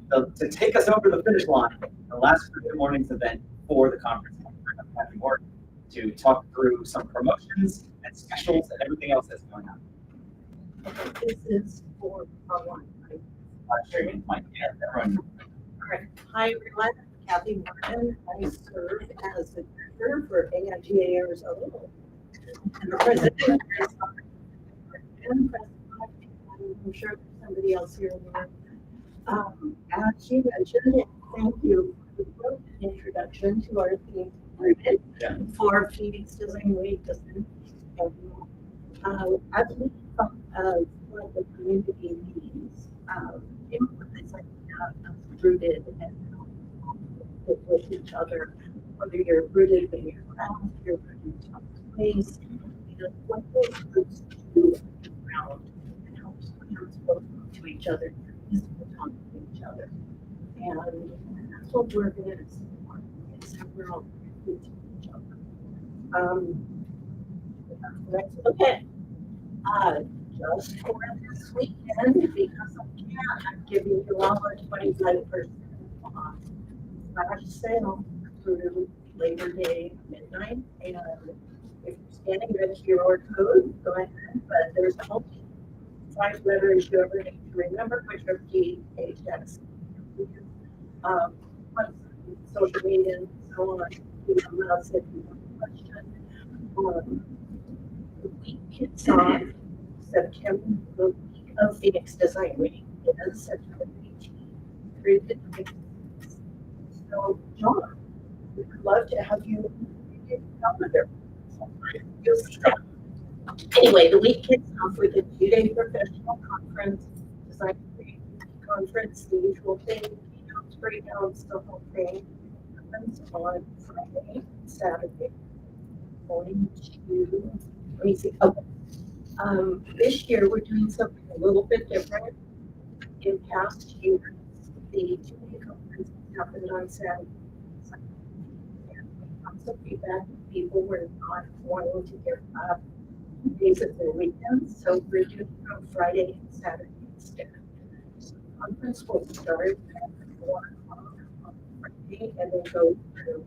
but to take us over the finish line, the last Creative Mornings event for the conference, Happy Work, to talk through some promotions and specials and everything else that's going on. This is for online. Streaming might be everyone. Correct. Hi, everyone. Kathy Martin. I serve as the director for AIGA Arizona. And the president is and president. I'm sure there's somebody else here in the room. As you mentioned, thank you for the introduction to our theme for Phoenix Design Week. I believe what the community needs with this idea of rooted and with each other, whether you're rooted in your ground, you're rooted in some place, what those groups do around and helps both to each other, is to talk to each other. And that's what we're going to support. It's how we're all rooted to each other. Okay. Just for this weekend, because I can't, I'm giving you all a 25% off flash sale through Labor Day midnight. And if you're scanning the QR code, go ahead, but there's only 5 letters you ever need to remember, which are PHS. What's social media and so on. You know, if you have a question. The week kicks off September, the week of Phoenix Design Week. It is September 18th through the 26th. So, John, we would love to have you in the calendar. You'll see that. Anyway, the week kicks off with a 2-day professional conference, design conference, the usual thing, keynotes, breakouts, the whole thing. Happens on Friday, Saturday, going to, let me see, okay. This year we're doing something a little bit different. In past years, the 2-day conference happened on Saturday. And lots of feedback, people were not wanting to give up days of their weekends, so we're doing it on Friday and Saturday instead. So the conference will start at 4 o'clock on Friday and then go through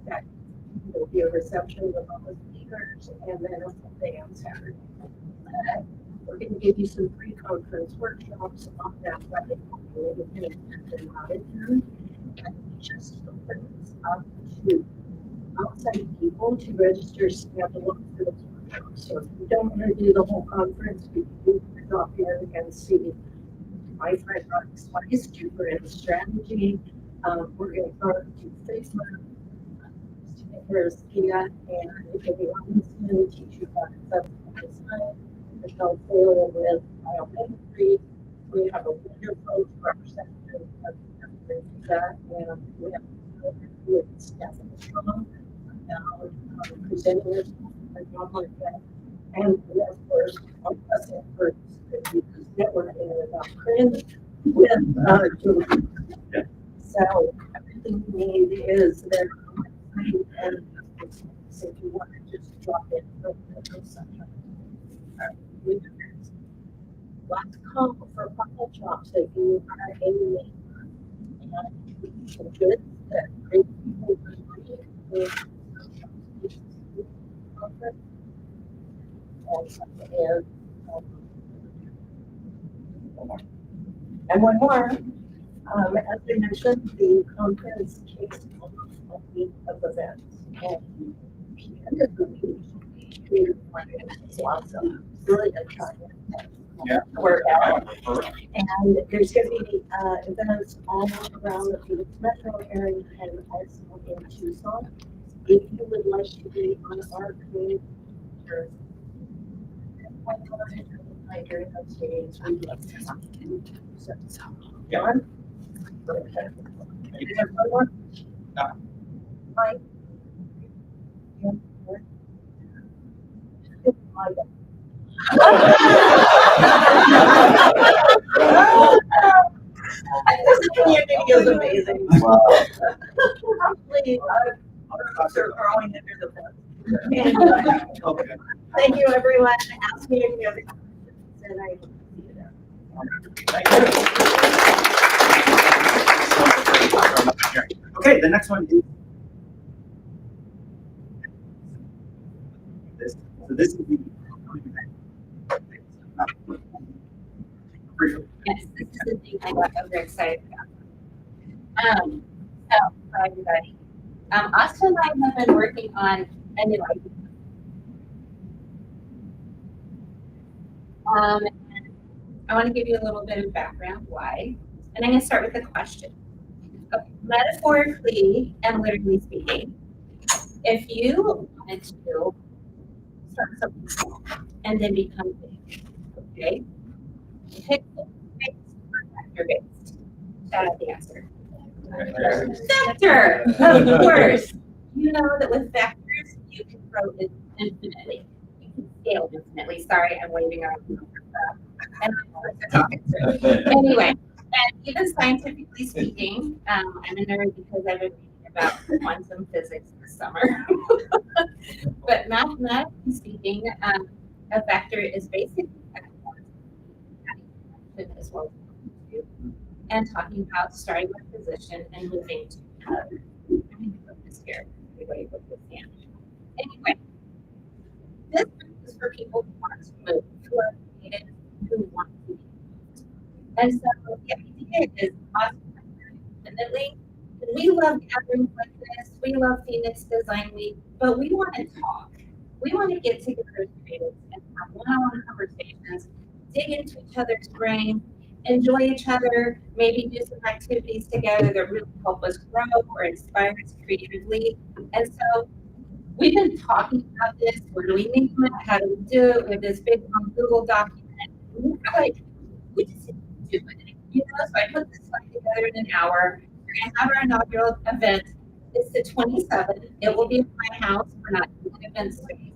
that. There'll be a reception with all the speakers and then a full day on Saturday. We're going to give you some pre-conference workshops on that Friday. We're going to attend them out of here. And it just opens up to outside people to register standalone for the workshop. So if you don't want to do the whole conference, you can drop in and see Wi-Fi products, what is cheaper in strategy. We're going to go to Facebook. There's Pia and Jimmy Robinson teach you about substance design, Michelle Taylor with biochemistry. We have a wonderful representative of that, and we have with Stephanie Strong about presenting this and not like that. And we have, of course, all us experts that we use networking about print with Julie. So everything we need is there. And so if you want to just drop it, let's call for bottle shops if you are a neighbor. And some goods that great people would and one more. As I mentioned, the conference kicks off a week of events. And the end of the week, it's awesome. Really exciting. Yeah. Work out. And there's going to be events all around the Phoenix metro area and also in Tucson. If you would like to be on our community, during those days, we'd love to have you. So, John? Mike? This community is amazing. Wow. Probably our are growing under the bed. Okay. Thank you, everyone. Ask me if you have any questions, and I will see you there. Okay, the next one is this. So this is the Yes, this is the thing I got over excited about. So for everybody, Austin and I have been working on a new idea. I want to give you a little bit of background why, and I'm going to start with a question. Okay, metaphorically and literally speaking, if you wanted to start something small and then become big, okay? Pixel-based or vector-based? Shout out the answer. Vector, of course. You know that with vectors, you can grow infinitely. You can scale infinitely. Sorry, I'm waving around. Anyway, and even scientifically speaking, I'm a nerd because I've been reading about quantum physics for this summer. But mathematically speaking, a vector is basically as well and talking about starting with position and moving to this here. Anyway, this is for people who want to move, who are creative, who want to be. And so the idea is independently. We love gatherings like this. We love Phoenix Design Week, but we want to talk. We want to get together as creatives and have one-on-one conversations, dig into each other's brain, enjoy each other, maybe do some activities together that really help us grow or inspire us creatively. And so we've been talking about this. Where do we name it? How do we do it? We have this big long Google document. We're like, we just do it. You know, so I put this slide together in an hour. We're going to have our inaugural event. It's the 27th. It will be at my house. We're not doing event space.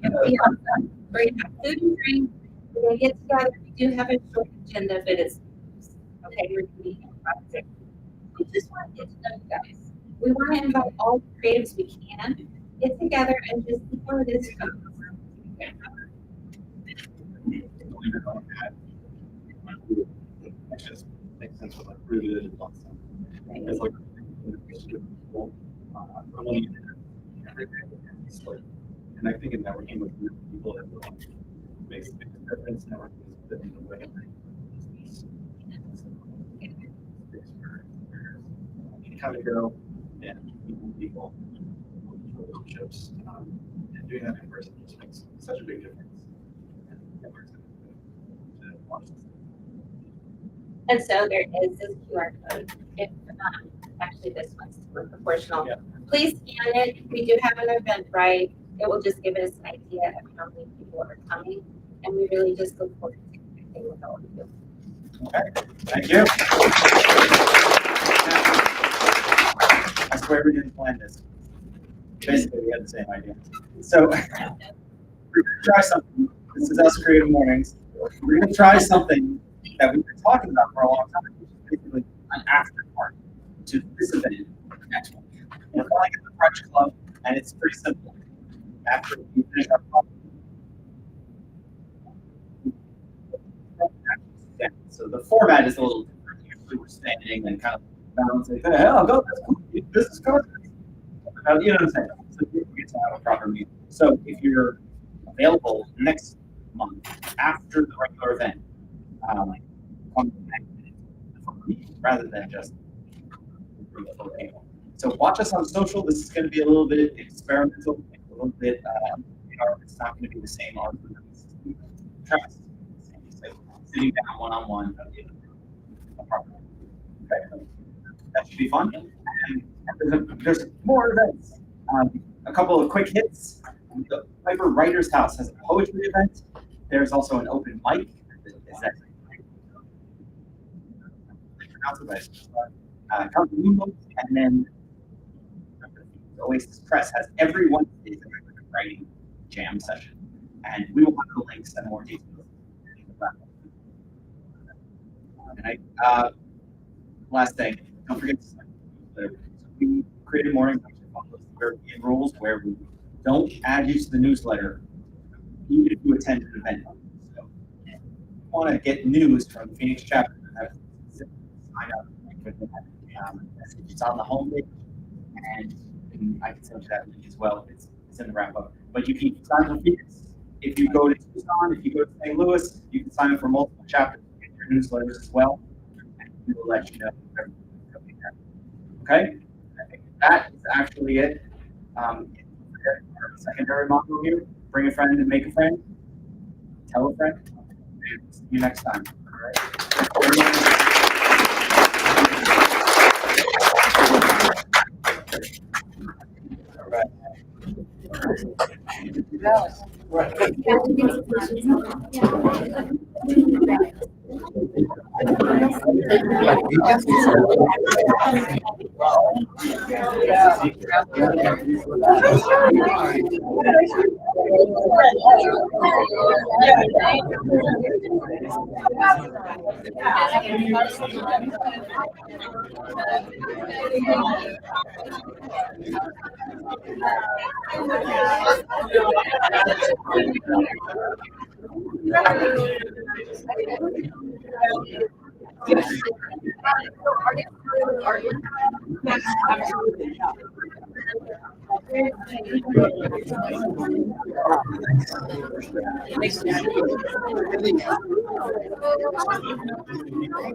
It will be awesome. We're going to have food and drink. We're going to get together. We do have a short agenda, but it's okay. We're meeting at 5:00. We just want to get to know you guys. We want to invite all the creatives we can get together and just see where this goes. It just makes sense with like rooted and awesome. It's like connecting and networking with people that makes a big difference. Networking is in the way you kind of go and meet people, relationships, and doing that in person just makes such a big difference. And so there is this QR code. If actually this one's proportional. Yeah. Please scan it. We do have an Eventbrite. It will just give us an idea of how many people are coming, and we really just look forward to connecting with all of you. Okay, thank you. That's the way we didn't plan this. Basically, we had the same idea. So we're going to try something. This is us Creative Mornings. We're going to try something that we've been talking about for a long time, which is basically an after party to this event next week. We're calling it the Brunch Club, and it's pretty simple. After we finish our club, so the format is a little different. Usually we're standing and kind of balancing, hey, oh, go, that's cool. This is good. You know what I'm saying? So we get to have a proper meeting. So if you're available next month after the regular event, come rather than just so watch us on social. This is going to be a little bit experimental, a little bit. It's not going to be the same art. Sitting down one-on-one. Okay. That should be fun. And there's more events. A couple of quick hits. The Piper Writers House has a poetry event. There's also an open mic. Is that and then Oasis Press has every Wednesday a writing jam session, and we will have the links and more details. And last thing, don't forget we Creative Mornings follows the European rules where we don't add you to the newsletter even if you attend an event. So if you want to get news from the Phoenix chapter, sign up. It's on the homepage, and I can send you that link as well. It's in the wrap up. But you can sign up for Phoenix. If you go to Tucson, if you go to St. Louis, you can sign up for multiple chapters and get your newsletters as well. And we will let you know everything coming there. Okay? I think that is actually it. Our secondary motto here: bring a friend and make a friend. Tell a friend. And see you next time. All right. All right.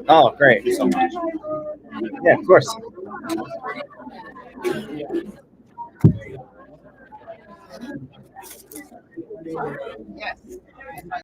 Oh, great. So much. Yeah, of course.